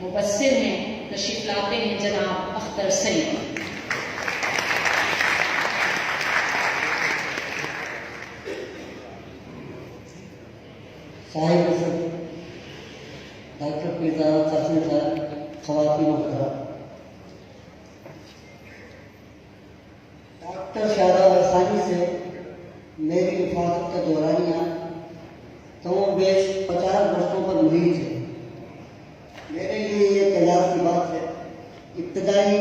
مبصر ہیں، تشریف لاتے ہیں جناب اختر سعید۔ صاحب صدر ڈاکٹر پیزا قاسم صاحب، خواتین محترم، ڈاکٹر شاداب احسانی سے میری رفاقت کا دورانیہ کم و بیش 50 برسوں پر محیط ہے۔ میرے لیے یہ اعتراض کی بات ہے، ابتدائی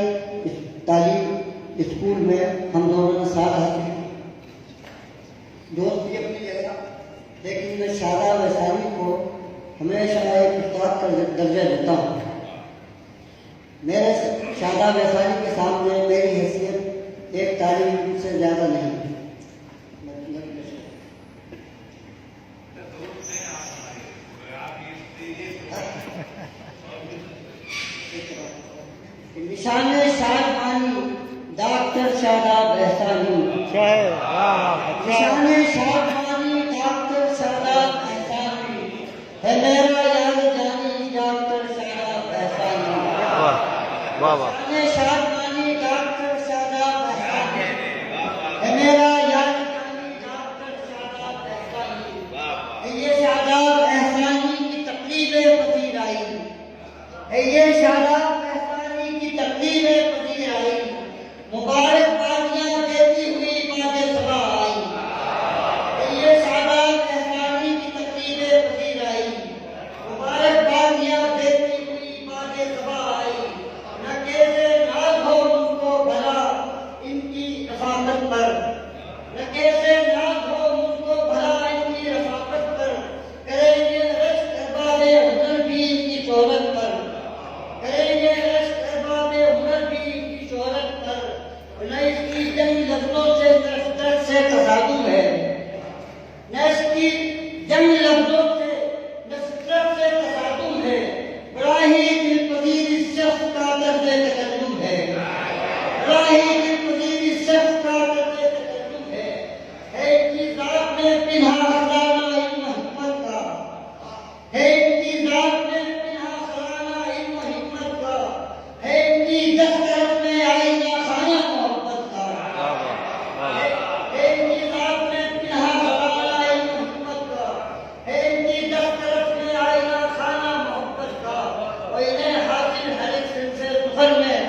تعلیم اسکول میں ہم دونوں نے ساتھ حاصل کی، دوست بھی اپنی جگہ، لیکن میں شاداب احسانی کو ہمیشہ ایک استاد کا درجہ دیتا ہوں۔ میرے شاداب احسانی کے سامنے میری حیثیت ایک طالب سے زیادہ نہیں۔ نشان شادمانی ڈاکٹر شاداب احسانی، نشان شادمانی ڈاکٹر شاداب احسانی ہے میرا یاد جانی ڈاکٹر شاداب احسانی، نشان شادمانی ڈاکٹر شاداب احسانی ہے میرا یاد جانی ڈاکٹر شاداب احسانی۔ یہ شاداب احسانی کی تقریب پذیر آئی ہے، یہ شاداب احسانی کی تقریب پذیر آئی، مبارک بادیاں دیتی ہوئی باد صبا آئی۔ یہ شاداب احسانی کی تقریب پذیر آئی، مبارک بادیاں دیتی ہوئی باد صبا آئی۔ نہ کیسے ناز ہو ان کو بھلا ان کی رفاقت پر، نہ کیسے ناز ہو ان کو بھلا ان کی رفاقت پر، کریں گے رشک ارباب ہنر بھی ان کی شہرت پر، کریں گے رشک ارباب ہنر بھی ان کی شہرت پر۔ نہ اس کی جنگ لفظوں سے نفرت سے تصادم ہے، نہ اس کی جنگ لفظوں سے نفرت سے تصادم ہے، بڑا ہی دل پذیر اس شخص کا طرز تکلم ہے، بڑا ہی دل پذیر اس شخص کا طرز تکلم ہے ان کی ذات میں پنہا خزانہ علم و حکمت کا، ہے ان کی ذات میں پنہا خزانہ علم و حکمت کا، ہے ان کی دسترس میں آئینہ خانہ محبت کا، ہے ان کی ذات میں پنہا خزانہ علم و حکمت کا، ہے ان کی دسترس میں آئینہ خانہ محبت کا۔ اور انہیں حاصل ہر ایک سلسلے سفر میں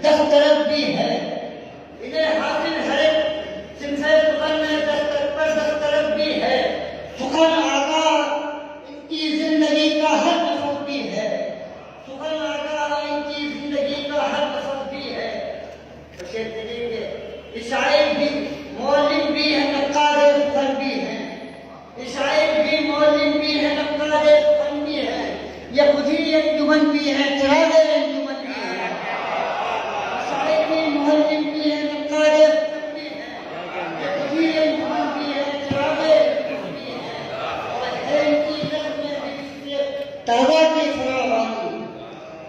دسترس بھی ہے، انہیں حاصل ہر ایک سلسلے سفر میں دسترس بھی ہے۔ سخن آقا ان کی زندگی کا ہر نفس بھی ہے، سخن آقا ان کی زندگی کا ہر نفس بھی ہے۔ بشیر دلی کے شاعر بھی مولم بھی ہے، نقاد سخن بھی ہے، شاعر بھی مولم بھی ہے، نقاد سخن بھی ہے، یہ خود ہی انجمن بھی ہے، چراغ انجمن بھی ہے، شاعر بھی مولم بھی ہے، نقاد سخن بھی ہے، یہ خود ہی انجمن بھی ہے، چراغ انجمن بھی ہے۔ اور ہے ان کی نسل میں بھی تازہ کی فراوانی،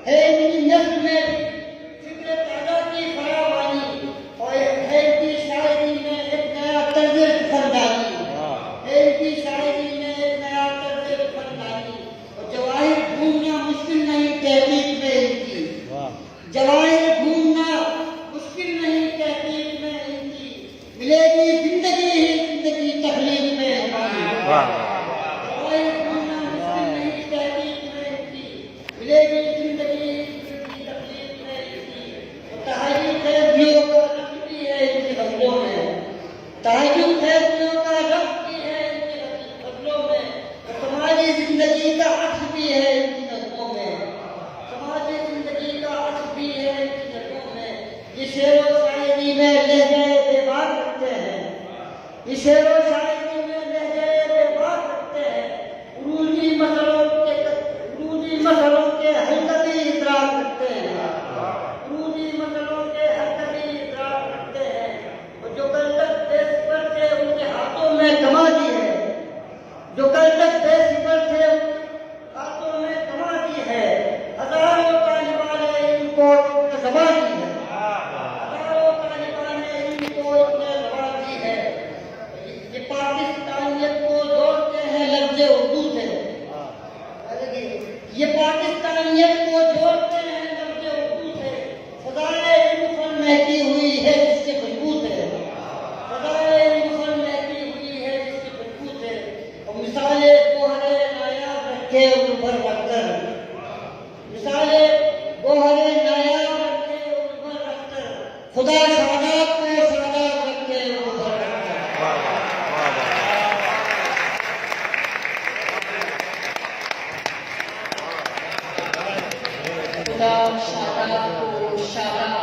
ہے ان کی نسل میں فکر تازہ کی فراوانی، اور ہے ان کی شاعری میں ایک نیا طرز فردانی، ہے ان کی شاعری میں ایک نیا طرز فردانی۔ اور جواہر ڈھونڈنا مشکل نہیں تحقیق میں ان کی، جواہر ڈھونڈنا مشکل نہیں تحقیق میں ان کی، ملے گی زندگی ہی زندگی تخلیق میں ہماری، جواہر ڈھونڈنا مشکل نہیں تحقیق میں ان کی، ملے گی زندگی ہی زندگی تخلیق میں ان کی۔ اور تحریک خیزیوں کا رقص بھی ہے ان کی غزلوں میں، تحریک خیزیوں کا رقص بھی ہے ان کی غزلوں میں، اور سماجی زندگی کا عکس بھی ہے ان کی نظموں میں، سماجی زندگی کا عکس بھی ہے ان کی نظموں میں۔ یہ شعر و شاعری میں لہجہ بے بات رکھتے ہیں، یہ شعر و شاعری میں لہجہ بے بات رکھتے ہیں، عروجی مسئلوں کے حل کا بھی ادراک رکھتے ہیں، عروجی مسئلوں کے حل کا بھی ادراک رکھتے ہیں۔ اور جو کل تک بے صبر تھے ان کے ہاتھوں میں کما دی ہے، جو کل تک بے صبر تھے رکھے اوپر رکھ کر، مثالے گوہر نایاب رکھے اوپر رکھ کر، خدا سعادت کو سعادت رکھے اوپر رکھ کر۔ خدا شاداب کو شاداب